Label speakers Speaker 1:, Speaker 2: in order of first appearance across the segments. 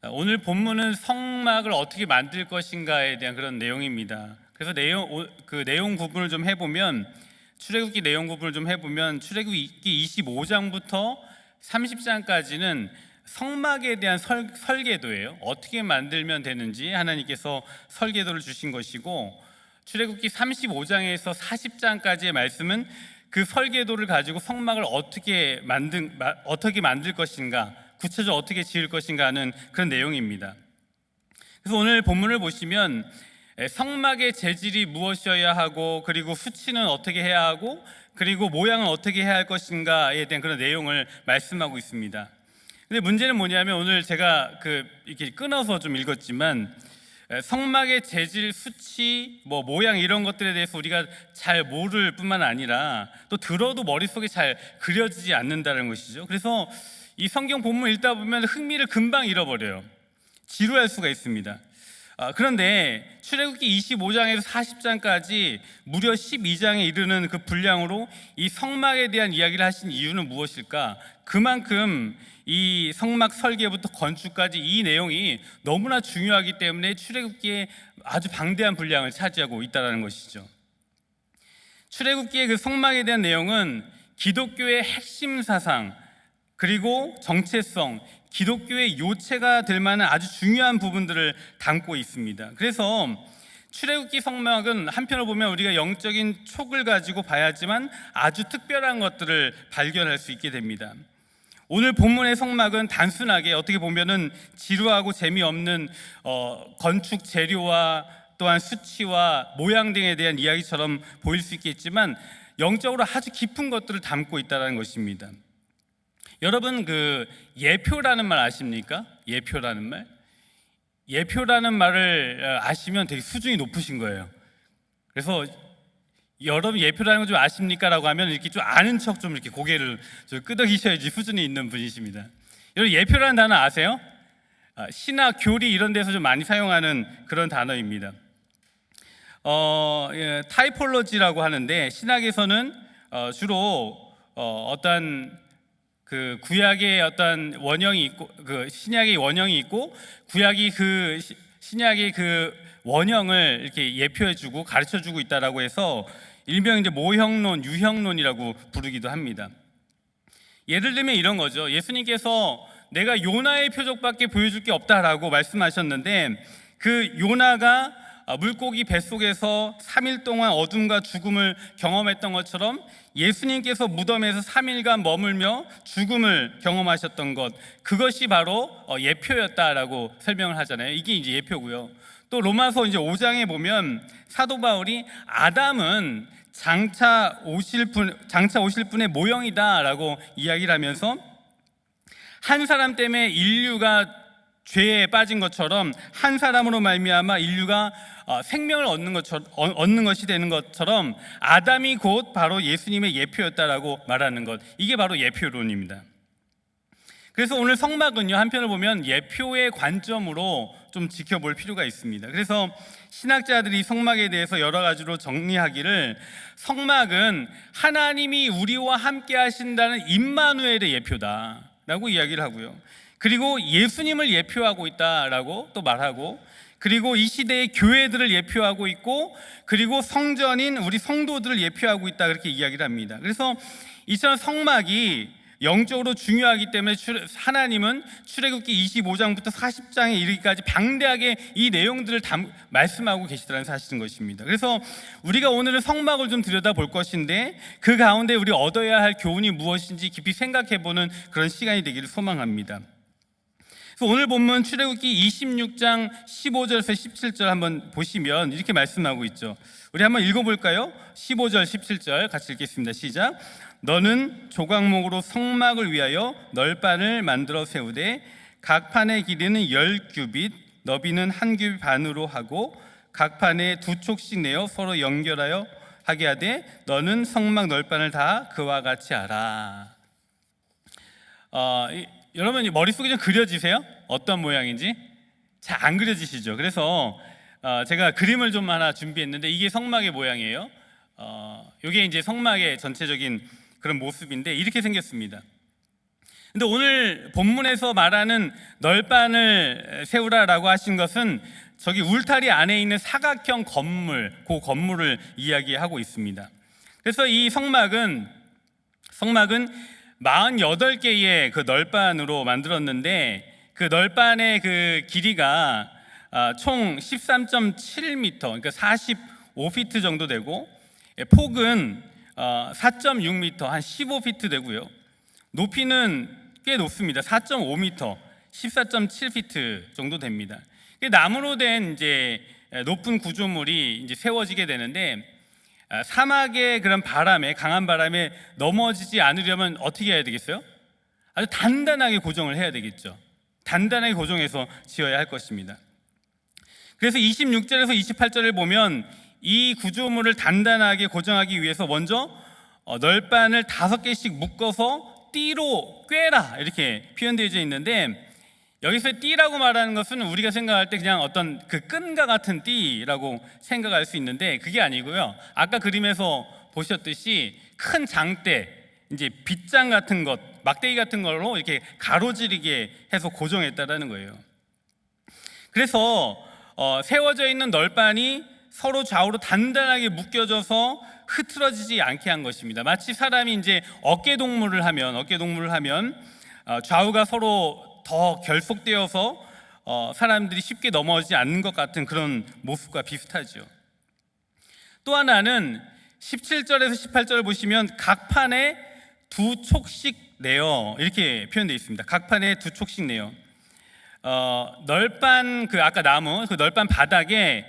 Speaker 1: 오늘 본문은 성막을 어떻게 만들 것인가에 대한 그런 내용입니다. 그래서 내용 구분을 좀 해보면, 출애굽기 내용 구분을 좀 해보면 출애굽기 25장부터 30장까지는 성막에 대한 설계도예요. 어떻게 만들면 되는지 하나님께서 설계도를 주신 것이고, 출애굽기 35장에서 40장까지의 말씀은 그 설계도를 가지고 성막을 어떻게 만들 것인가, 구체적으로 어떻게 지을 것인가 하는 그런 내용입니다. 그래서 오늘 본문을 보시면 성막의 재질이 무엇이어야 하고, 그리고 수치는 어떻게 해야 하고, 그리고 모양은 어떻게 해야 할 것인가에 대한 그런 내용을 말씀하고 있습니다. 근데 문제는 뭐냐면, 오늘 제가 이렇게 끊어서 좀 읽었지만 성막의 재질, 수치, 모양 이런 것들에 대해서 우리가 잘 모를 뿐만 아니라 또 들어도 머릿속에 잘 그려지지 않는다는 것이죠. 그래서 이 성경 본문 읽다 보면 흥미를 금방 잃어버려요. 지루할 수가 있습니다. 그런데 출애굽기 25장에서 40장까지 무려 12장에 이르는 그 분량으로 이 성막에 대한 이야기를 하신 이유는 무엇일까? 그만큼 이 성막 설계부터 건축까지 이 내용이 너무나 중요하기 때문에 출애굽기에 아주 방대한 분량을 차지하고 있다는 것이죠. 출애굽기의 그 성막에 대한 내용은 기독교의 핵심 사상, 그리고 정체성, 기독교의 요체가 될 만한 아주 중요한 부분들을 담고 있습니다. 그래서 출애굽기 성막은 한편으로 보면 우리가 영적인 촉을 가지고 봐야지만 아주 특별한 것들을 발견할 수 있게 됩니다. 오늘 본문의 성막은 단순하게 어떻게 보면은 지루하고 재미없는 건축 재료와 또한 수치와 모양 등에 대한 이야기처럼 보일 수 있겠지만 영적으로 아주 깊은 것들을 담고 있다는 것입니다. 여러분, 예표라는 말 아십니까? 예표라는 말? 예표라는 말을 아시면 되게 수준이 높으신 거예요. 그래서 여러분 예표라는 거 좀 아십니까? 라고 하면 이렇게 좀 아는 척 좀 이렇게 고개를 좀 끄덕이셔야지 수준이 있는 분이십니다. 여러분, 예표라는 단어 아세요? 신학, 교리 이런 데서 좀 많이 사용하는 그런 단어입니다. 타이폴로지라고 하는데, 신학에서는 주로 어떤 구약의 어떤 원형이 있고, 신약의 원형이 있고, 구약이 신약의 원형을 이렇게 예표해주고 가르쳐주고 있다라고 해서 일명 이제 모형론, 유형론이라고 부르기도 합니다. 예를 들면 이런 거죠. 예수님께서 내가 요나의 표적밖에 보여줄 게 없다라고 말씀하셨는데, 그 요나가 물고기 뱃속에서 3일 동안 어둠과 죽음을 경험했던 것처럼 예수님께서 무덤에서 3일간 머물며 죽음을 경험하셨던 것, 그것이 바로 예표였다라고 설명을 하잖아요. 이게 이제 예표고요. 또 로마서 이제 5장에 보면 사도 바울이 아담은 장차 오실 분의 모형이다라고 이야기를 하면서, 한 사람 때문에 인류가 죄에 빠진 것처럼 한 사람으로 말미암아 인류가 생명을 얻는 것이 되는 것처럼 아담이 곧 바로 예수님의 예표였다라고 말하는 것, 이게 바로 예표론입니다. 그래서 오늘 성막은요, 한편을 보면 예표의 관점으로 좀 지켜볼 필요가 있습니다. 그래서 신학자들이 성막에 대해서 여러 가지로 정리하기를, 성막은 하나님이 우리와 함께 하신다는 임마누엘의 예표다라고 이야기를 하고요, 그리고 예수님을 예표하고 있다라고 또 말하고, 그리고 이 시대의 교회들을 예표하고 있고, 그리고 성전인 우리 성도들을 예표하고 있다, 그렇게 이야기를 합니다. 그래서 이처럼 성막이 영적으로 중요하기 때문에 하나님은 출애굽기 25장부터 40장에 이르기까지 방대하게 이 내용들을 말씀하고 계시다는 사실인 것입니다. 그래서 우리가 오늘은 성막을 좀 들여다볼 것인데, 그 가운데 우리 얻어야 할 교훈이 무엇인지 깊이 생각해보는 그런 시간이 되기를 소망합니다. 오늘 본문 출애굽기 26장 15절에서 17절 한번 보시면 이렇게 말씀하고 있죠. 우리 한번 읽어볼까요? 15절 17절 같이 읽겠습니다. 시작. 너는 조각목으로 성막을 위하여 널판을 만들어 세우되 각 판의 길이는 10규빗, 너비는 1규빗 반으로 하고 각 판에 2촉씩 내어 서로 연결하여 하게 하되 너는 성막 널판을 다 그와 같이 하라. 여러분 머릿속에 좀 그려지세요? 어떤 모양인지? 잘 안 그려지시죠? 그래서 제가 그림을 좀 하나 준비했는데, 이게 성막의 모양이에요. 이게 이제 성막의 전체적인 그런 모습인데 이렇게 생겼습니다. 근데 오늘 본문에서 말하는 널판을 세우라라고 하신 것은 저기 울타리 안에 있는 사각형 건물, 그 건물을 이야기하고 있습니다. 그래서 이 성막은 48개의 그 널판으로 만들었는데, 그 널판의 그 길이가 총 13.7m, 그러니까 45피트 정도 되고, 폭은 4.6m, 한 15피트 되고요. 높이는 꽤 높습니다. 4.5m, 14.7피트 정도 됩니다. 나무로 된 이제 높은 구조물이 이제 세워지게 되는데, 사막의 그런 바람에, 강한 바람에 넘어지지 않으려면 어떻게 해야 되겠어요? 아주 단단하게 고정을 해야 되겠죠. 단단하게 고정해서 지어야 할 것입니다. 그래서 26절에서 28절을 보면 이 구조물을 단단하게 고정하기 위해서 먼저 널판을 5개씩 묶어서 띠로 꿰라, 이렇게 표현되어 있는데, 여기서 띠라고 말하는 것은 우리가 생각할 때 그냥 어떤 그 끈과 같은 띠라고 생각할 수 있는데, 그게 아니고요. 아까 그림에서 보셨듯이 큰 장대, 이제 빗장 같은 것, 막대기 같은 걸로 이렇게 가로지르게 해서 고정했다라는 거예요. 그래서 세워져 있는 널판이 서로 좌우로 단단하게 묶여져서 흐트러지지 않게 한 것입니다. 마치 사람이 이제 어깨 동무를 하면 좌우가 서로 더 결속되어서 사람들이 쉽게 넘어지지 않는 것 같은 그런 모습과 비슷하죠. 또 하나는 17절에서 18절을 보시면 각 판에 2촉씩 내어, 이렇게 표현되어 있습니다. 각 판에 2촉씩 내어. 널판, 그 아까 나무, 그 널판 바닥에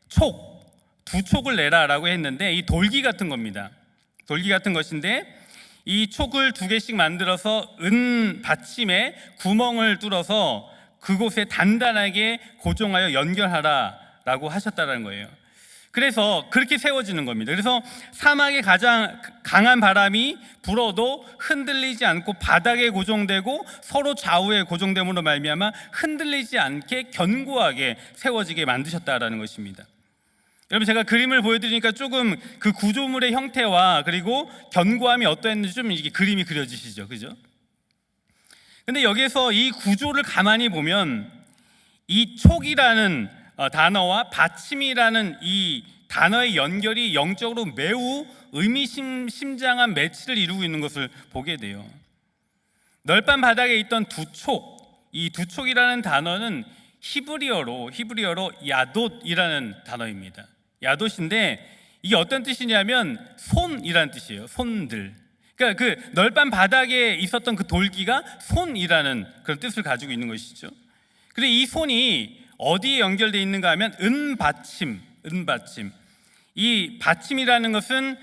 Speaker 1: 2촉을 내라라고 했는데, 이 돌기 같은 겁니다. 돌기 같은 것인데, 이 촉을 2개씩 만들어서 은 받침에 구멍을 뚫어서 그곳에 단단하게 고정하여 연결하라라고 하셨다는 거예요. 그래서 그렇게 세워지는 겁니다. 그래서 사막에 가장 강한 바람이 불어도 흔들리지 않고 바닥에 고정되고 서로 좌우에 고정됨으로 말미암아 흔들리지 않게 견고하게 세워지게 만드셨다라는 것입니다. 여러분, 제가 그림을 보여드리니까 조금 그 구조물의 형태와 그리고 견고함이 어떠했는지 좀 이게 그림이 그려지시죠, 그죠? 근데 여기에서 이 구조를 가만히 보면 이 촉이라는 단어와 받침이라는 이 단어의 연결이 영적으로 매우 의미심장한 매치를 이루고 있는 것을 보게 돼요. 널판 바닥에 있던 2촉, 이 2촉이라는 단어는 히브리어로 야돗이라는 단어입니다. 야돗인데 이게 어떤 뜻이냐면 손이라는 뜻이에요. 손들. 그러니까 그 널판 바닥에 있었던 그 돌기가 손이라는 그런 뜻을 가지고 있는 것이죠. 그리고 이 손이 어디에 연결되어 있는가 하면 은받침. 이 받침이라는 것은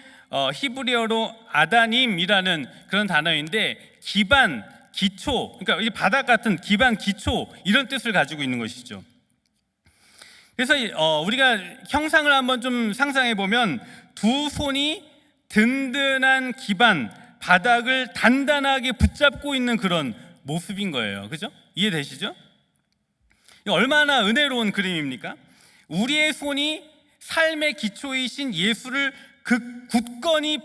Speaker 1: 히브리어로 아다님이라는 그런 단어인데, 기반, 기초, 그러니까 이 바닥 같은 기반, 기초, 이런 뜻을 가지고 있는 것이죠. 그래서 우리가 형상을 한번 좀 상상해 보면 2 손이 든든한 기반, 바닥을 단단하게 붙잡고 있는 그런 모습인 거예요. 그죠? 이해되시죠? 얼마나 은혜로운 그림입니까? 우리의 손이 삶의 기초이신 예수를 굳건히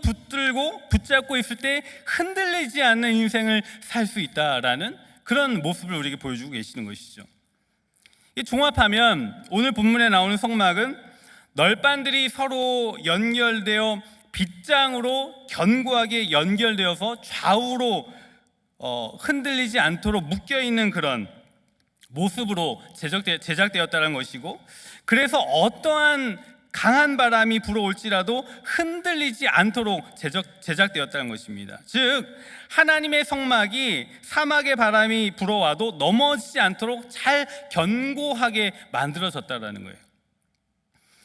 Speaker 1: 붙잡고 있을 때 흔들리지 않는 인생을 살 수 있다라는 그런 모습을 우리에게 보여주고 계시는 것이죠. 종합하면 오늘 본문에 나오는 성막은 널판들이 서로 연결되어 빗장으로 견고하게 연결되어서 좌우로 흔들리지 않도록 묶여있는 그런 모습으로 제작되었다는 것이고, 그래서 어떠한 강한 바람이 불어올지라도 흔들리지 않도록 제작되었다는 것입니다. 즉 하나님의 성막이 사막의 바람이 불어와도 넘어지지 않도록 잘 견고하게 만들어졌다는 거예요.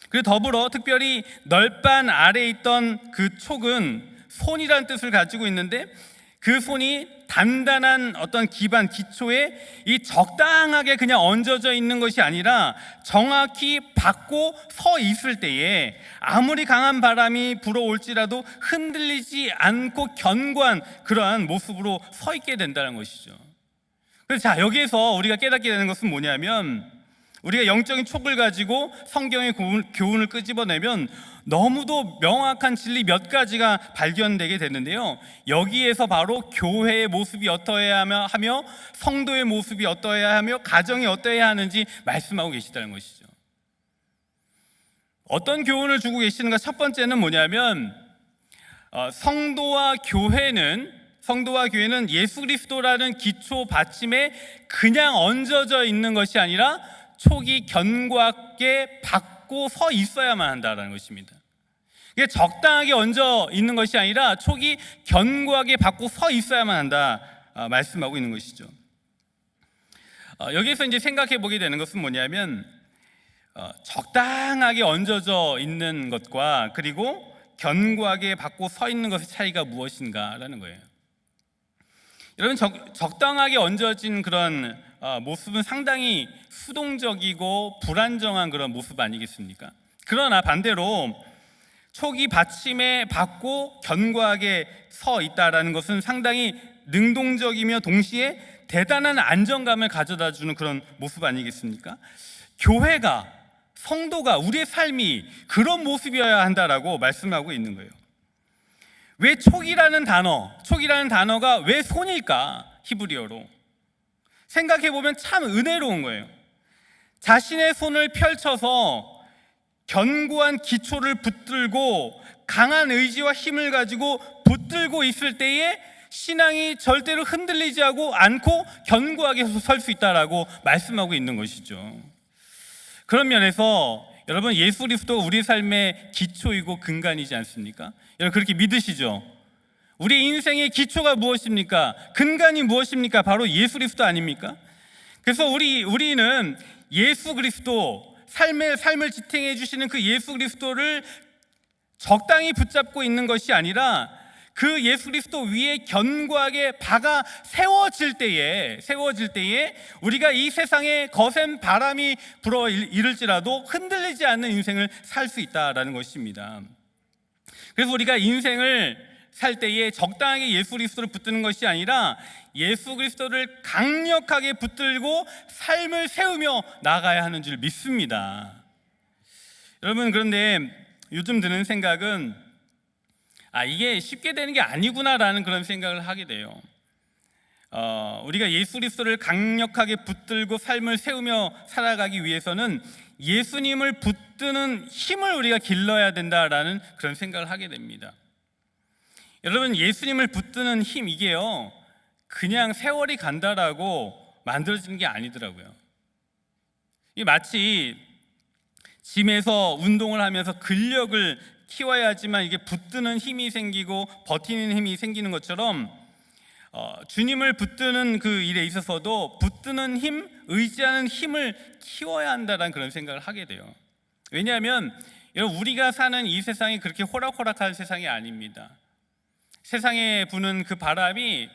Speaker 1: 그리고 더불어 특별히 널판 아래에 있던 그 촉은 손이라는 뜻을 가지고 있는데, 그 손이 단단한 어떤 기반, 기초에 이 적당하게 그냥 얹어져 있는 것이 아니라 정확히 받고 서 있을 때에 아무리 강한 바람이 불어올지라도 흔들리지 않고 견고한 그러한 모습으로 서 있게 된다는 것이죠. 그래서 여기에서 우리가 깨닫게 되는 것은 뭐냐면, 우리가 영적인 촉을 가지고 성경의 교훈을 끄집어내면 너무도 명확한 진리 몇 가지가 발견되게 되는데요, 여기에서 바로 교회의 모습이 어떠해야 하며 성도의 모습이 어떠해야 하며 가정이 어떠해야 하는지 말씀하고 계시다는 것이죠. 어떤 교훈을 주고 계시는가? 첫 번째는 뭐냐면 성도와 교회는 예수 그리스도라는 기초 받침에 그냥 얹어져 있는 것이 아니라 촉이 견고하게 받고 서 있어야만 한다는 것입니다. 이게 적당하게 얹어 있는 것이 아니라 촉이 견고하게 받고 서 있어야만 한다 말씀하고 있는 것이죠. 여기에서 이제 생각해 보게 되는 것은 뭐냐면 적당하게 얹어져 있는 것과 그리고 견고하게 받고 서 있는 것의 차이가 무엇인가라는 거예요. 여러분, 적당하게 얹어진 그런 모습은 상당히 수동적이고 불안정한 그런 모습 아니겠습니까? 그러나 반대로 촉이 받침에 받고 견고하게 서 있다라는 것은 상당히 능동적이며 동시에 대단한 안정감을 가져다 주는 그런 모습 아니겠습니까? 교회가, 성도가, 우리의 삶이 그런 모습이어야 한다라고 말씀하고 있는 거예요. 왜 촉이라는 단어가 왜 손일까? 히브리어로 생각해보면 참 은혜로운 거예요. 자신의 손을 펼쳐서 견고한 기초를 붙들고 강한 의지와 힘을 가지고 붙들고 있을 때에 신앙이 절대로 흔들리지 않고 견고하게 설 수 있다라고 말씀하고 있는 것이죠. 그런 면에서 여러분, 예수 그리스도 우리 삶의 기초이고 근간이지 않습니까? 여러분, 그렇게 믿으시죠? 우리 인생의 기초가 무엇입니까? 근간이 무엇입니까? 바로 예수 그리스도 아닙니까? 그래서 우리는 예수 그리스도, 삶을 지탱해 주시는 그 예수 그리스도를 적당히 붙잡고 있는 것이 아니라 그 예수 그리스도 위에 견고하게 박아 세워질 때에 우리가 이 세상에 거센 바람이 불어 이를지라도 흔들리지 않는 인생을 살 수 있다라는 것입니다. 그래서 우리가 인생을 살 때에 적당하게 예수 그리스도를 붙드는 것이 아니라 예수 그리스도를 강력하게 붙들고 삶을 세우며 나가야 하는 줄 믿습니다. 여러분, 그런데 요즘 드는 생각은 이게 쉽게 되는 게 아니구나라는 그런 생각을 하게 돼요. 우리가 예수 그리스도를 강력하게 붙들고 삶을 세우며 살아가기 위해서는 예수님을 붙드는 힘을 우리가 길러야 된다라는 그런 생각을 하게 됩니다. 여러분, 예수님을 붙드는 힘, 이게요 그냥 세월이 간다라고 만들어지는 게 아니더라고요. 이게 마치 짐에서 운동을 하면서 근력을 키워야지만 이게 붙드는 힘이 생기고 버티는 힘이 생기는 것처럼 주님을 붙드는 그 일에 있어서도 붙드는 힘, 의지하는 힘을 키워야 한다는 그런 생각을 하게 돼요. 왜냐하면 우리가 사는 이 세상이 그렇게 호락호락한 세상이 아닙니다. 세상에 부는 그 바람이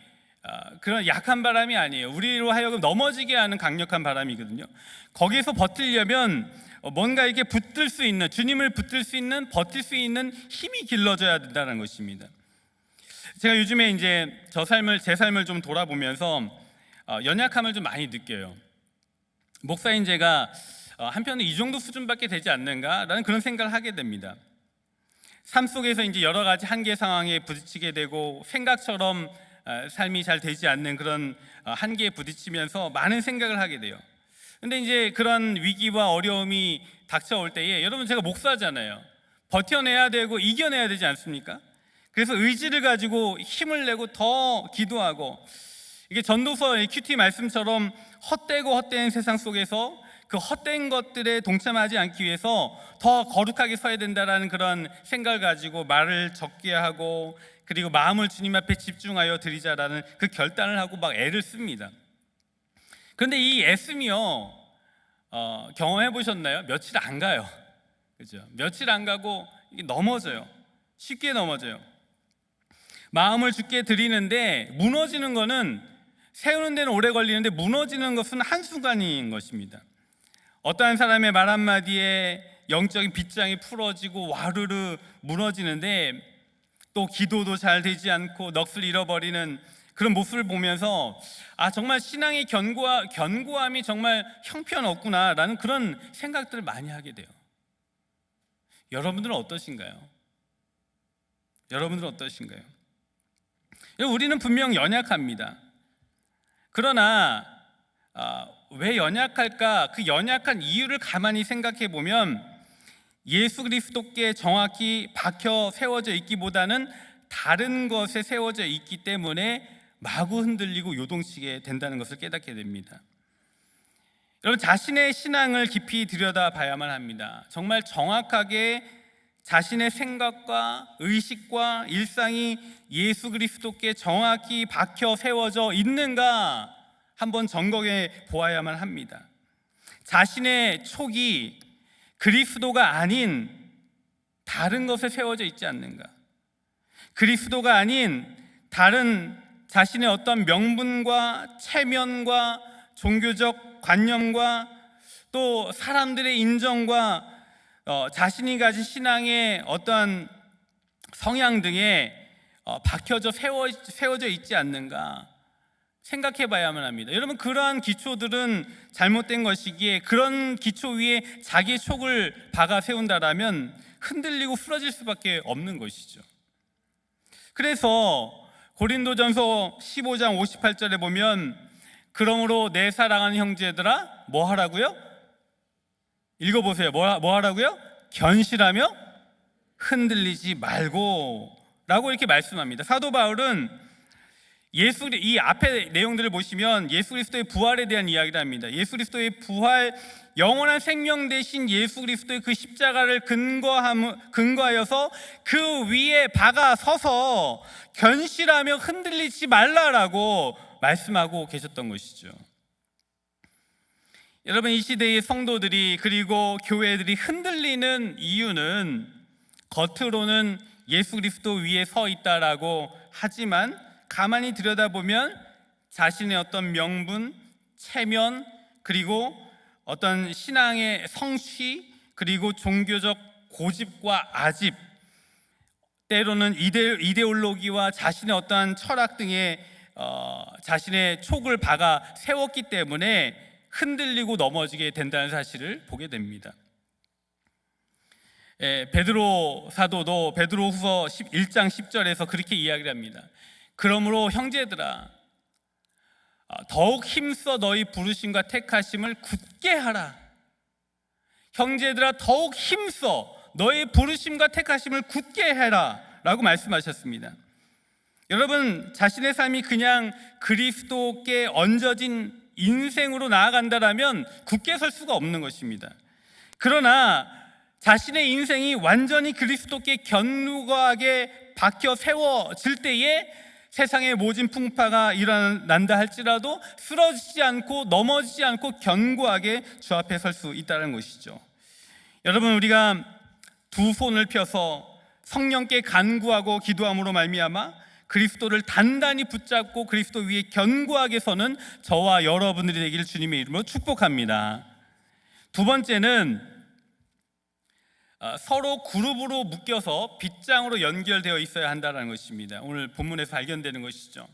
Speaker 1: 그런 약한 바람이 아니에요. 우리로 하여금 넘어지게 하는 강력한 바람이거든요. 거기에서 버티려면 뭔가 이렇게 붙들 수 있는, 주님을 붙들 수 있는, 버틸 수 있는 힘이 길러져야 된다는 것입니다. 제가 요즘에 이제 제 삶을 좀 돌아보면서 연약함을 좀 많이 느껴요. 목사인 제가 한편에 이 정도 수준밖에 되지 않는가라는 그런 생각을 하게 됩니다. 삶 속에서 이제 여러 가지 한계 상황에 부딪히게 되고 생각처럼 삶이 잘 되지 않는 그런 한계에 부딪히면서 많은 생각을 하게 돼요. 근데 이제 그런 위기와 어려움이 닥쳐올 때에, 여러분, 제가 목사잖아요. 버텨내야 되고 이겨내야 되지 않습니까? 그래서 의지를 가지고 힘을 내고 더 기도하고, 이게 전도서 큐티 말씀처럼 헛된 세상 속에서 그 헛된 것들에 동참하지 않기 위해서 더 거룩하게 서야 된다라는 그런 생각을 가지고 말을 적게 하고, 그리고 마음을 주님 앞에 집중하여 드리자라는 그 결단을 하고 막 애를 씁니다. 그런데 이 애씀이요, 경험해 보셨나요? 며칠 안 가요. 그죠? 며칠 안 가고 이게 넘어져요. 쉽게 넘어져요. 마음을 주께 드리는데 무너지는 거는, 세우는 데는 오래 걸리는데 무너지는 것은 한순간인 것입니다. 어떠한 사람의 말 한마디에 영적인 빗장이 풀어지고 와르르 무너지는데, 또 기도도 잘 되지 않고 넋을 잃어버리는 그런 모습을 보면서 정말 신앙의 견고함이 정말 형편없구나라는 그런 생각들을 많이 하게 돼요. 여러분들은 어떠신가요? 우리는 분명 연약합니다. 그러나 왜 연약할까? 그 연약한 이유를 가만히 생각해 보면 예수 그리스도께 정확히 박혀 세워져 있기보다는 다른 것에 세워져 있기 때문에 마구 흔들리고 요동치게 된다는 것을 깨닫게 됩니다. 여러분, 자신의 신앙을 깊이 들여다봐야만 합니다. 정말 정확하게 자신의 생각과 의식과 일상이 예수 그리스도께 정확히 박혀 세워져 있는가 한번 점검해 보아야만 합니다. 자신의 촉이 그리스도가 아닌 다른 것에 세워져 있지 않는가? 그리스도가 아닌 다른 자신의 어떤 명분과 체면과 종교적 관념과 또 사람들의 인정과 자신이 가진 신앙의 어떤 성향 등에 박혀져 세워져 있지 않는가 생각해 봐야만 합니다. 여러분, 그러한 기초들은 잘못된 것이기에 그런 기초 위에 자기의 촉을 박아 세운다라면 흔들리고 쓰러질 수밖에 없는 것이죠. 그래서 고린도전서 15장 58절에 보면 그러므로 내 사랑하는 형제들아 뭐 하라고요? 읽어보세요. 뭐 하라고요? 견실하며 흔들리지 말고 라고 이렇게 말씀합니다. 사도 바울은 이 앞에 내용들을 보시면 예수 그리스도의 부활에 대한 이야기를 합니다. 예수 그리스도의 부활, 영원한 생명 대신 예수 그리스도의 그 십자가를 근거하여서 그 위에 박아 서서 견실하며 흔들리지 말라라고 말씀하고 계셨던 것이죠. 여러분, 이 시대의 성도들이 그리고 교회들이 흔들리는 이유는 겉으로는 예수 그리스도 위에 서 있다라고 하지만 가만히 들여다보면 자신의 어떤 명분, 체면, 그리고 어떤 신앙의 성취, 그리고 종교적 고집과 아집, 때로는 이데올로기와 자신의 어떠한 철학 등에 자신의 촉을 박아 세웠기 때문에 흔들리고 넘어지게 된다는 사실을 보게 됩니다. 베드로 사도도 베드로후서 1장 10절에서 그렇게 이야기를 합니다. 그러므로 형제들아 더욱 힘써 너희 부르심과 택하심을 굳게 하라. 형제들아 더욱 힘써 너희 부르심과 택하심을 굳게 해라 라고 말씀하셨습니다. 여러분, 자신의 삶이 그냥 그리스도께 얹어진 인생으로 나아간다라면 굳게 설 수가 없는 것입니다. 그러나 자신의 인생이 완전히 그리스도께 견고하게 박혀 세워질 때에 세상의 모진 풍파가 일어난다 할지라도 쓰러지지 않고 넘어지지 않고 견고하게 주 앞에 설 수 있다는 것이죠. 여러분, 우리가 두 손을 펴서 성령께 간구하고 기도함으로 말미암아 그리스도를 단단히 붙잡고 그리스도 위에 견고하게 서는 저와 여러분들이 되기를 주님의 이름으로 축복합니다. 두 번째는 서로 그룹으로 묶여서 빗장으로 연결되어 있어야 한다는 것입니다. 오늘 본문에서 발견되는 것이죠.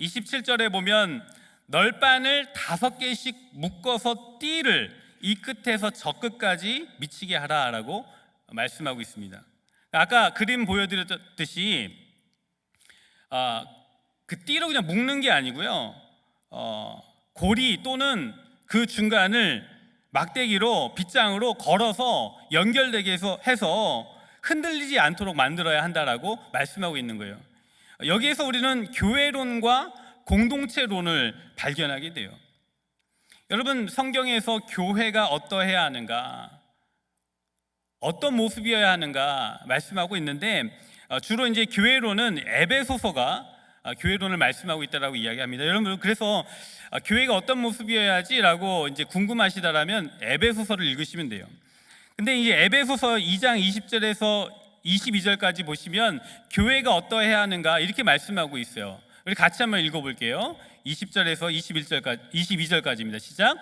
Speaker 1: 27절에 보면 널바늘 5개씩 묶어서 띠를 이 끝에서 저 끝까지 미치게 하라라고 말씀하고 있습니다. 아까 그림 보여드렸듯이 그 띠로 그냥 묶는 게 아니고요, 고리 또는 그 중간을 막대기로 빗장으로 걸어서 연결되게 해서 흔들리지 않도록 만들어야 한다라고 말씀하고 있는 거예요. 여기에서 우리는 교회론과 공동체론을 발견하게 돼요. 여러분, 성경에서 교회가 어떠해야 하는가, 어떤 모습이어야 하는가 말씀하고 있는데 주로 이제 교회론은 에베소서가 교회론을 말씀하고 있다라고 이야기합니다. 여러분, 그래서 교회가 어떤 모습이어야지라고 이제 궁금하시다라면 에베소서를 읽으시면 돼요. 근데 이제 에베소서 2장 20절에서 22절까지 보시면 교회가 어떠해야 하는가 이렇게 말씀하고 있어요. 우리 같이 한번 읽어볼게요. 20절에서 22절까지입니다. 시작.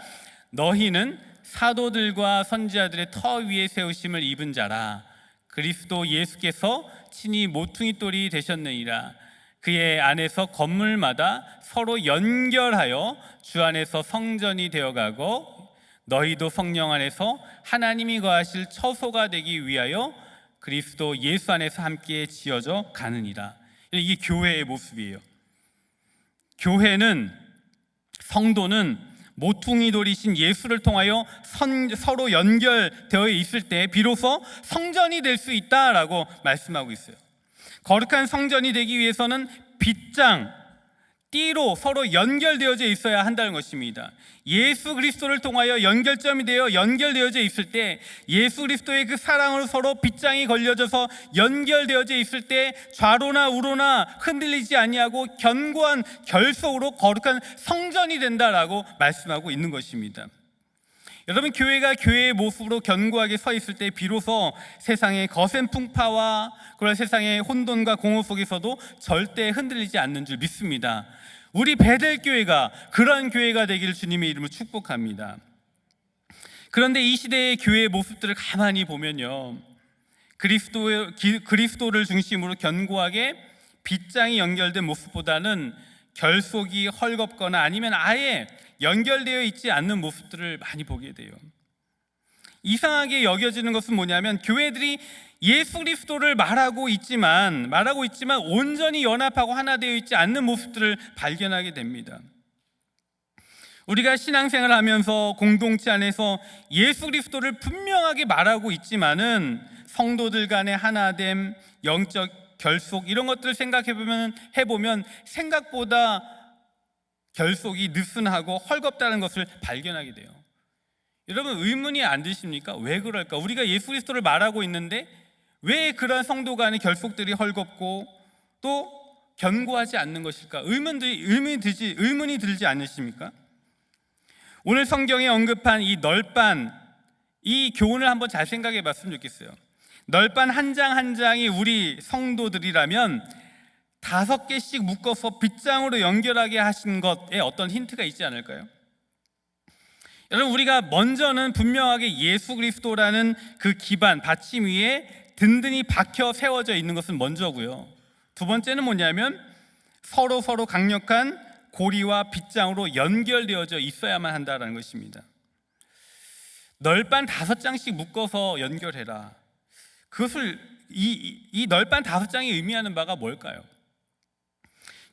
Speaker 1: 너희는 사도들과 선지자들의 터 위에 세우심을 입은 자라. 그리스도 예수께서 친히 모퉁이 돌이 되셨느니라. 그의 안에서 건물마다 서로 연결하여 주 안에서 성전이 되어가고 너희도 성령 안에서 하나님이 거하실 처소가 되기 위하여 그리스도 예수 안에서 함께 지어져 가느니라. 이게 교회의 모습이에요. 교회는, 성도는 모퉁이 돌이신 예수를 통하여 서로 연결되어 있을 때 비로소 성전이 될 수 있다라고 말씀하고 있어요. 거룩한 성전이 되기 위해서는 빗장, 띠로 서로 연결되어져 있어야 한다는 것입니다. 예수 그리스도를 통하여 연결점이 되어 연결되어져 있을 때, 예수 그리스도의 그 사랑으로 서로 빗장이 걸려져서 연결되어져 있을 때 좌로나 우로나 흔들리지 아니하고 견고한 결속으로 거룩한 성전이 된다라고 말씀하고 있는 것입니다. 여러분, 교회가 교회의 모습으로 견고하게 서 있을 때 비로소 세상의 거센 풍파와 그런 세상의 혼돈과 공허 속에서도 절대 흔들리지 않는 줄 믿습니다. 우리 베델교회가 그런 교회가 되기를 주님의 이름으로 축복합니다. 그런데 이 시대의 교회의 모습들을 가만히 보면요, 그리스도를 중심으로 견고하게 빗장이 연결된 모습보다는 결속이 헐겁거나 아니면 아예 연결되어 있지 않는 모습들을 많이 보게 돼요. 이상하게 여겨지는 것은 뭐냐면, 교회들이 예수 그리스도를 말하고 있지만 온전히 연합하고 하나 되어 있지 않는 모습들을 발견하게 됩니다. 우리가 신앙생활을 하면서 공동체 안에서 예수 그리스도를 분명하게 말하고 있지만은 성도들 간의 하나됨, 영적 결속, 이런 것들을 해보면 생각보다 결속이 느슨하고 헐겁다는 것을 발견하게 돼요. 여러분, 의문이 안 드십니까? 왜 그럴까? 우리가 예수 그리스도를 말하고 있는데 왜 그런 성도 간의 결속들이 헐겁고 또 견고하지 않는 것일까? 의문이 들지 않으십니까? 오늘 성경에 언급한 이 널빤, 이 교훈을 한번 잘 생각해 봤으면 좋겠어요. 널빤 한 장 한 장이 우리 성도들이라면 5개씩 묶어서 빗장으로 연결하게 하신 것에 어떤 힌트가 있지 않을까요? 여러분, 우리가 먼저는 분명하게 예수 그리스도라는 그 기반, 받침 위에 든든히 박혀 세워져 있는 것은 먼저고요. 두 번째는 뭐냐면 서로 강력한 고리와 빗장으로 연결되어져 있어야만 한다는 것입니다. 널빤 5장씩 묶어서 연결해라. 그것을 이 널빤 5장이 의미하는 바가 뭘까요?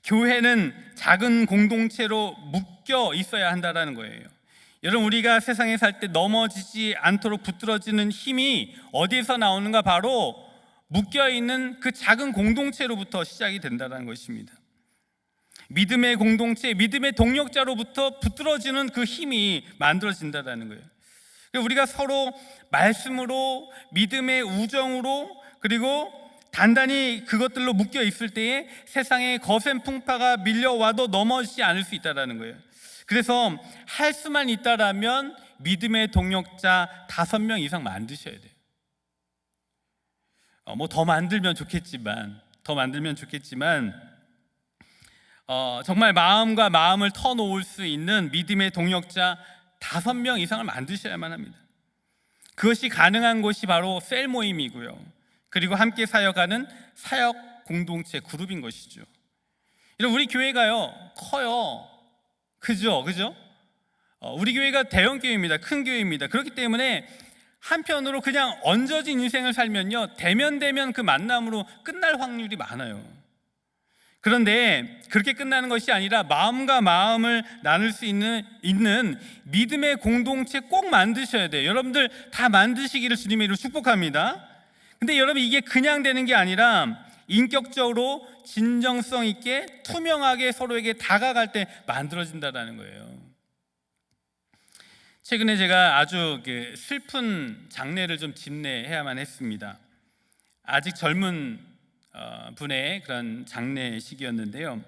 Speaker 1: 교회는 작은 공동체로 묶여 있어야 한다는 거예요. 여러분, 우리가 세상에 살 때 넘어지지 않도록 붙들어지는 힘이 어디에서 나오는가? 바로 묶여있는 그 작은 공동체로부터 시작이 된다는 것입니다. 믿음의 공동체, 믿음의 동력자로부터 붙들어지는 그 힘이 만들어진다는 거예요. 우리가 서로 말씀으로, 믿음의 우정으로, 그리고 단단히 그것들로 묶여 있을 때에 세상의 거센 풍파가 밀려와도 넘어지지 않을 수 있다는 거예요. 그래서 할 수만 있다라면 믿음의 동력자 5명 이상 만드셔야 돼요. 더 만들면 좋겠지만 정말 마음과 마음을 터놓을 수 있는 믿음의 동력자 5명 이상을 만드셔야만 합니다. 그것이 가능한 곳이 바로 셀 모임이고요, 그리고 함께 사역하는 사역 공동체 그룹인 것이죠. 우리 교회가요 커요. 그죠? 우리 교회가 대형 교회입니다. 큰 교회입니다. 그렇기 때문에 한편으로 그냥 얹어진 인생을 살면요, 대면 그 만남으로 끝날 확률이 많아요. 그런데 그렇게 끝나는 것이 아니라 마음과 마음을 나눌 수 있는 믿음의 공동체 꼭 만드셔야 돼요. 여러분들 다 만드시기를 주님의 이름으로 축복합니다. 근데 여러분, 이게 그냥 되는 게 아니라 인격적으로 진정성 있게 투명하게 서로에게 다가갈 때 만들어진다는 거예요. 최근에 제가 아주 슬픈 장례를 좀 집례해야만 했습니다. 아직 젊은 분의 그런 장례식이었는데요,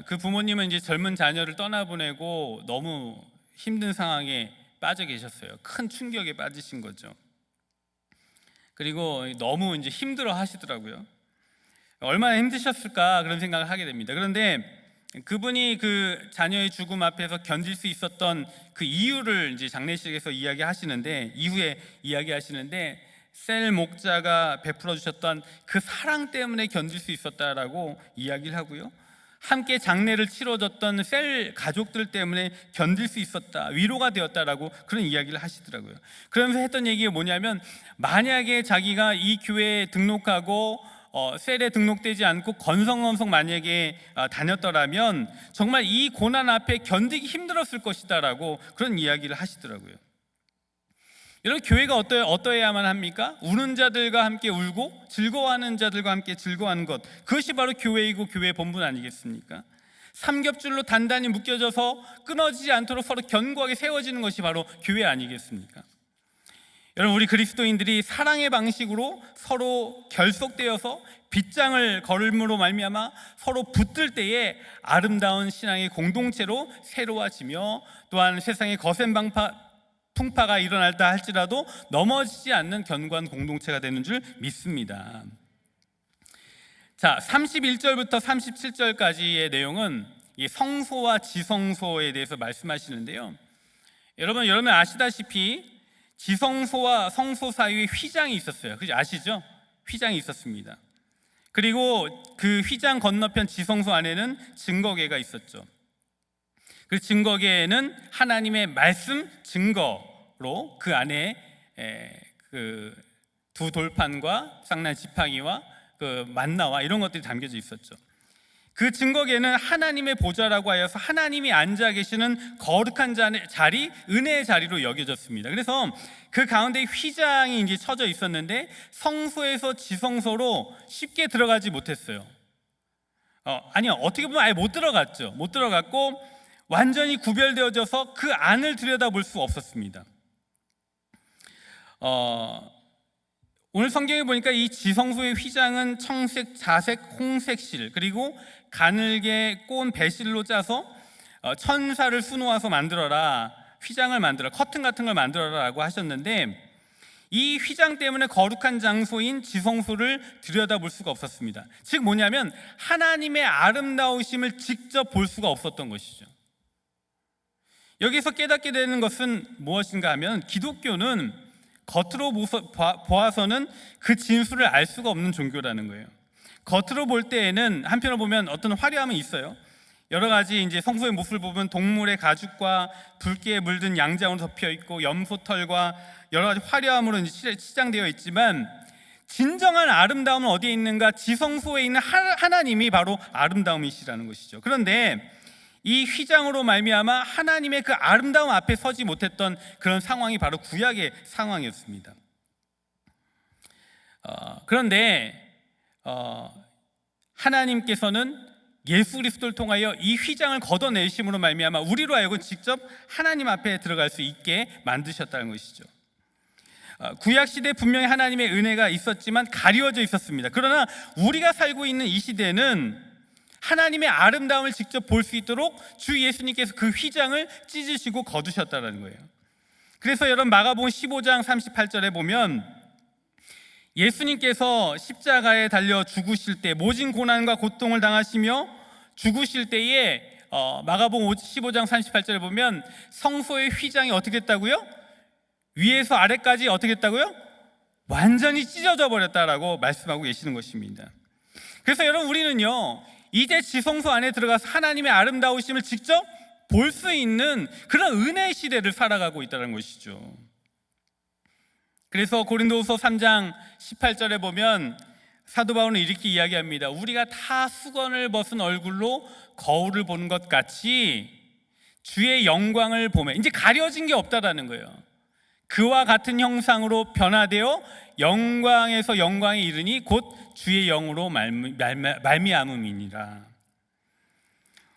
Speaker 1: 그 부모님은 이제 젊은 자녀를 떠나보내고 너무 힘든 상황에 빠져 계셨어요. 큰 충격에 빠지신 거죠. 그리고 너무 이제 힘들어 하시더라고요. 얼마나 힘드셨을까 그런 생각을 하게 됩니다. 그런데 그분이 그 자녀의 죽음 앞에서 견딜 수 있었던 그 이유를 이제 장례식에서 이후에 이야기하시는데, 셀 목자가 베풀어 주셨던 그 사랑 때문에 견딜 수 있었다라고 이야기를 하고요. 함께 장례를 치러줬던 셀 가족들 때문에 견딜 수 있었다, 위로가 되었다라고 그런 이야기를 하시더라고요. 그러면서 했던 얘기가 뭐냐면, 만약에 자기가 이 교회에 등록하고 셀에 등록되지 않고 건성건성 만약에 다녔더라면 정말 이 고난 앞에 견디기 힘들었을 것이다라고 그런 이야기를 하시더라고요. 여러분, 교회가 어떠해야만 합니까? 우는 자들과 함께 울고 즐거워하는 자들과 함께 즐거워하는 것, 그것이 바로 교회이고 교회의 본분 아니겠습니까? 삼겹줄로 단단히 묶여져서 끊어지지 않도록 서로 견고하게 세워지는 것이 바로 교회 아니겠습니까? 여러분, 우리 그리스도인들이 사랑의 방식으로 서로 결속되어서 빗장을 걸음으로 말미암아 서로 붙들 때에 아름다운 신앙의 공동체로 새로워지며, 또한 세상의 거센 풍파가 일어날다 할지라도 넘어지지 않는 견고한 공동체가 되는 줄 믿습니다. 자, 31절부터 37절까지의 내용은 이 성소와 지성소에 대해서 말씀하시는데요. 여러분 아시다시피 지성소와 성소 사이에 휘장이 있었어요. 그죠? 아시죠? 휘장이 있었습니다. 그리고 그 휘장 건너편 지성소 안에는 증거궤가 있었죠. 그 증거궤에는 하나님의 말씀 증거로 그 안에 그 두 돌판과 쌍난 지팡이와 그 만나와 이런 것들이 담겨져 있었죠. 그 증거궤는 하나님의 보좌라고 하여서 하나님이 앉아 계시는 거룩한 자리, 은혜의 자리로 여겨졌습니다. 그래서 그 가운데 휘장이 이제 쳐져 있었는데 성소에서 지성소로 쉽게 들어가지 못했어요. 아니요, 어떻게 보면 아예 못 들어갔고 완전히 구별되어져서 그 안을 들여다볼 수 없었습니다. 오늘 성경에 보니까 이 지성소의 휘장은 청색, 자색, 홍색 실, 그리고 가늘게 꼬은 배실로 짜서 천사를 수놓아서 만들어라, 휘장을 만들어, 커튼 같은 걸 만들어라라고 하셨는데, 이 휘장 때문에 거룩한 장소인 지성소를 들여다볼 수가 없었습니다. 즉 뭐냐면 하나님의 아름다우심을 직접 볼 수가 없었던 것이죠. 여기서 깨닫게 되는 것은 무엇인가 하면, 기독교는 겉으로 보아서는 그 진수를 알 수가 없는 종교라는 거예요. 겉으로 볼 때에는 한편으로 보면 어떤 화려함은 있어요. 여러 가지 이제 성소의 모습을 보면 동물의 가죽과 붉게 물든 양장으로 덮여 있고 염소털과 여러 가지 화려함으로 이제 치장되어 있지만, 진정한 아름다움은 어디에 있는가? 지성소에 있는 하나님이 바로 아름다움이시라는 것이죠. 그런데 이 휘장으로 말미암아 하나님의 그 아름다움 앞에 서지 못했던 그런 상황이 바로 구약의 상황이었습니다. 그런데 하나님께서는 예수 그리스도를 통하여 이 휘장을 걷어내심으로 말미암아 우리로 하여금 직접 하나님 앞에 들어갈 수 있게 만드셨다는 것이죠. 구약 시대에 분명히 하나님의 은혜가 있었지만 가리워져 있었습니다. 그러나 우리가 살고 있는 이 시대는 하나님의 아름다움을 직접 볼 수 있도록 주 예수님께서 그 휘장을 찢으시고 거두셨다는 거예요. 그래서 여러분 마가복음 15장 38절에 보면 예수님께서 십자가에 달려 죽으실 때 모진 고난과 고통을 당하시며 죽으실 때에 마가복음 15장 38절에 보면 성소의 휘장이 어떻게 됐다고요? 위에서 아래까지 어떻게 됐다고요? 완전히 찢어져 버렸다라고 말씀하고 계시는 것입니다. 그래서 여러분, 우리는요 이제 지성소 안에 들어가서 하나님의 아름다우심을 직접 볼 수 있는 그런 은혜의 시대를 살아가고 있다는 것이죠. 그래서 고린도후서 3장 18절에 보면 사도 바울은 이렇게 이야기합니다. 우리가 다 수건을 벗은 얼굴로 거울을 보는 것 같이 주의 영광을 보며, 이제 가려진 게 없다라는 거예요. 그와 같은 형상으로 변화되어 영광에서 영광에 이르니 곧 주의 영으로 말미암음이니라.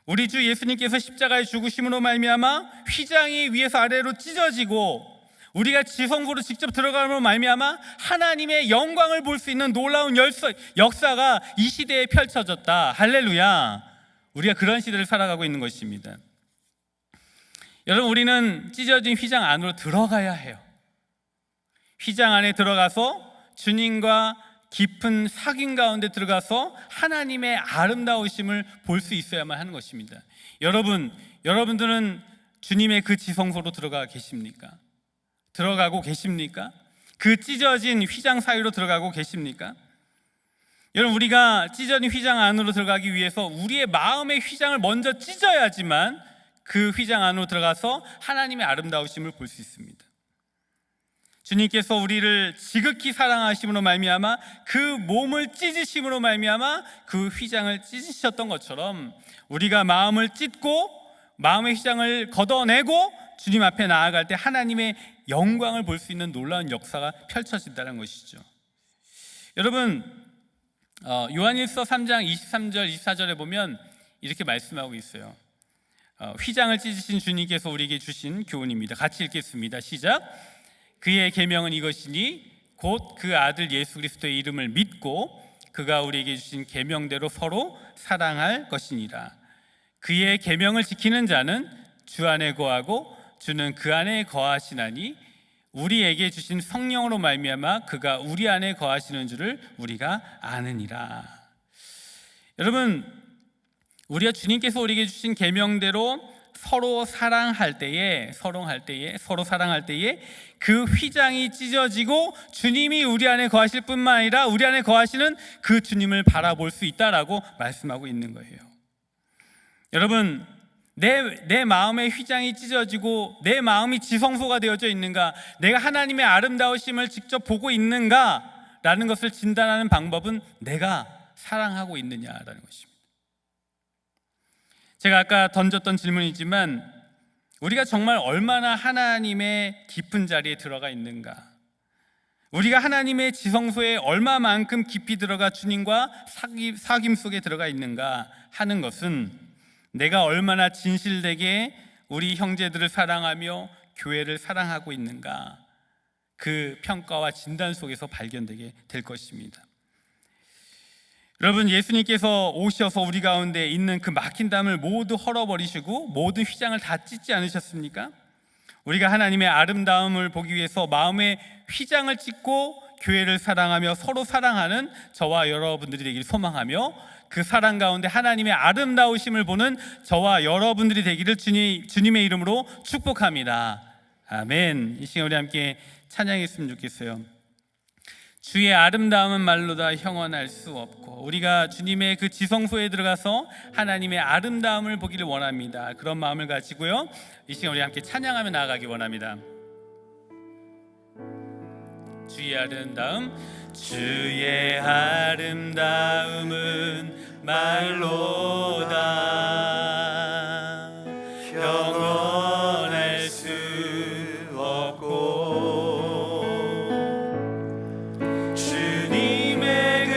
Speaker 1: 우리 주 예수님께서 십자가에 죽으심으로 말미암아 휘장이 위에서 아래로 찢어지고 우리가 지성소로 직접 들어감으로 말미암아 하나님의 영광을 볼 수 있는 놀라운 역사가 이 시대에 펼쳐졌다. 할렐루야. 우리가 그런 시대를 살아가고 있는 것입니다. 여러분, 우리는 찢어진 휘장 안으로 들어가야 해요. 휘장 안에 들어가서 주님과 깊은 사귐 가운데 들어가서 하나님의 아름다우심을 볼 수 있어야만 하는 것입니다. 여러분들은 주님의 그 지성소로 들어가 계십니까? 들어가고 계십니까? 그 찢어진 휘장 사이로 들어가고 계십니까? 여러분, 우리가 찢어진 휘장 안으로 들어가기 위해서 우리의 마음의 휘장을 먼저 찢어야지만 그 휘장 안으로 들어가서 하나님의 아름다우심을 볼 수 있습니다. 주님께서 우리를 지극히 사랑하심으로 말미암아 그 몸을 찢으심으로 말미암아 그 휘장을 찢으셨던 것처럼 우리가 마음을 찢고 마음의 휘장을 걷어내고 주님 앞에 나아갈 때 하나님의 영광을 볼 수 있는 놀라운 역사가 펼쳐진다는 것이죠. 여러분, 요한일서 3장 23절 24절에 보면 이렇게 말씀하고 있어요. 휘장을 찢으신 주님께서 우리에게 주신 교훈입니다. 같이 읽겠습니다. 시작. 그의 계명은 이것이니 곧 그 아들 예수 그리스도의 이름을 믿고 그가 우리에게 주신 계명대로 서로 사랑할 것이니라. 그의 계명을 지키는 자는 주 안에 거하고 주는 그 안에 거하시나니 우리에게 주신 성령으로 말미암아 그가 우리 안에 거하시는 줄을 우리가 아느니라. 여러분, 우리가 주님께서 우리에게 주신 계명대로 서로 사랑할 때에 그 휘장이 찢어지고 주님이 우리 안에 거하실 뿐만 아니라 우리 안에 거하시는 그 주님을 바라볼 수 있다라고 말씀하고 있는 거예요. 여러분, 내 마음의 휘장이 찢어지고 내 마음이 지성소가 되어져 있는가, 내가 하나님의 아름다우심을 직접 보고 있는가 라는 것을 진단하는 방법은 내가 사랑하고 있느냐라는 것입니다. 제가 아까 던졌던 질문이지만 우리가 정말 얼마나 하나님의 깊은 자리에 들어가 있는가, 우리가 하나님의 지성소에 얼마만큼 깊이 들어가 주님과 사귐 속에 들어가 있는가 하는 것은 내가 얼마나 진실되게 우리 형제들을 사랑하며 교회를 사랑하고 있는가, 그 평가와 진단 속에서 발견되게 될 것입니다. 여러분, 예수님께서 오셔서 우리 가운데 있는 그 막힌 담을 모두 헐어버리시고 모든 휘장을 다 찢지 않으셨습니까? 우리가 하나님의 아름다움을 보기 위해서 마음의 휘장을 찢고 교회를 사랑하며 서로 사랑하는 저와 여러분들이 되기를 소망하며 그 사랑 가운데 하나님의 아름다우심을 보는 저와 여러분들이 되기를 주님의 이름으로 축복합니다. 아멘. 이 시간 우리 함께 찬양했으면 좋겠어요. 주의 아름다움은 말로 다 형언할 수 없고, 우리가 주님의 그 지성소에 들어가서 하나님의 아름다움을 보기를 원합니다. 그런 마음을 가지고요, 이 시간 우리 함께 찬양하며 나아가기 원합니다. 주의 아름다움, 주의 아름다움은 말로 다 형언할 수 없고 주님의 그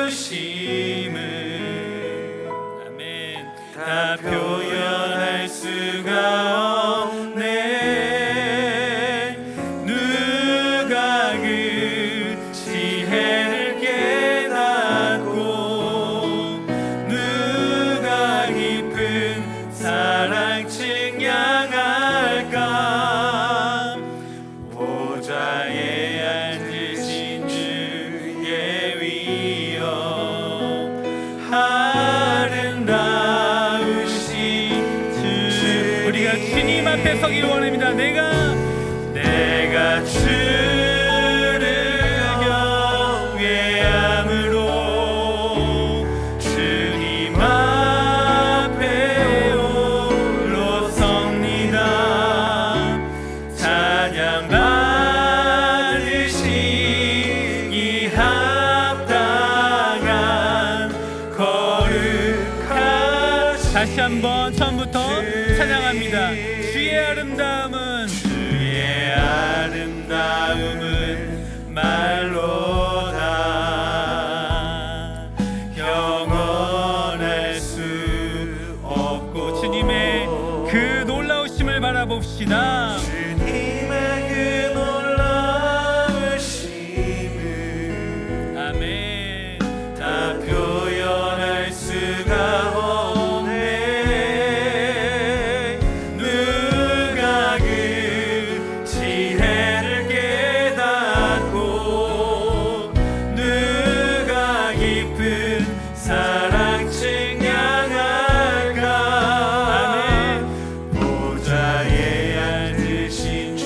Speaker 1: 놀라우심을 아멘 다 표현할 수가 없네. 누가 그 지혜를 깨닫고 누가 깊은 사랑 증량할까. 보좌에 앉으신 주의 위엄 아름다우신 주, 우리가 주님 앞에 서기를 원합니다. 내가 주를 경외함으로 주님 앞에 홀로 섭니다. 찬양 받으시기 합당한 거룩하신, 다시 한번 처음부터 찬양합니다. 주의 아름다움은 말로 다 형언할 수 없고 주님의 그 놀라우심을 바라봅시다. 주님의 그 놀라우심을 아멘 다 표현할 수가 없네. 누가 그 지혜를 깨닫고 누가 깊은 사랑 증량할까. 아멘. 보좌에 앉으신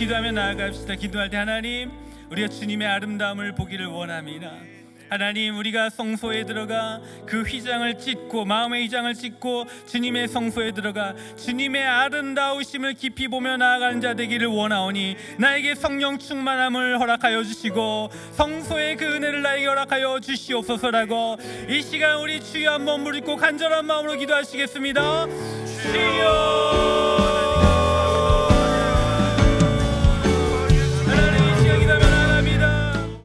Speaker 1: 기도하며 나아갑시다. 기도할 때 하나님, 우리가 주님의 아름다움을 보기를 원합니다. 하나님, 우리가 성소에 들어가 그 휘장을 찢고, 마음의 휘장을 찢고 주님의 성소에 들어가 주님의 아름다우심을 깊이 보며 나아가는 자 되기를 원하오니 나에게 성령 충만함을 허락하여 주시고 성소의 그 은혜를 나에게 허락하여 주시옵소서라고 이 시간 우리 주여 한번 부르고 간절한 마음으로 기도하시겠습니다. 주여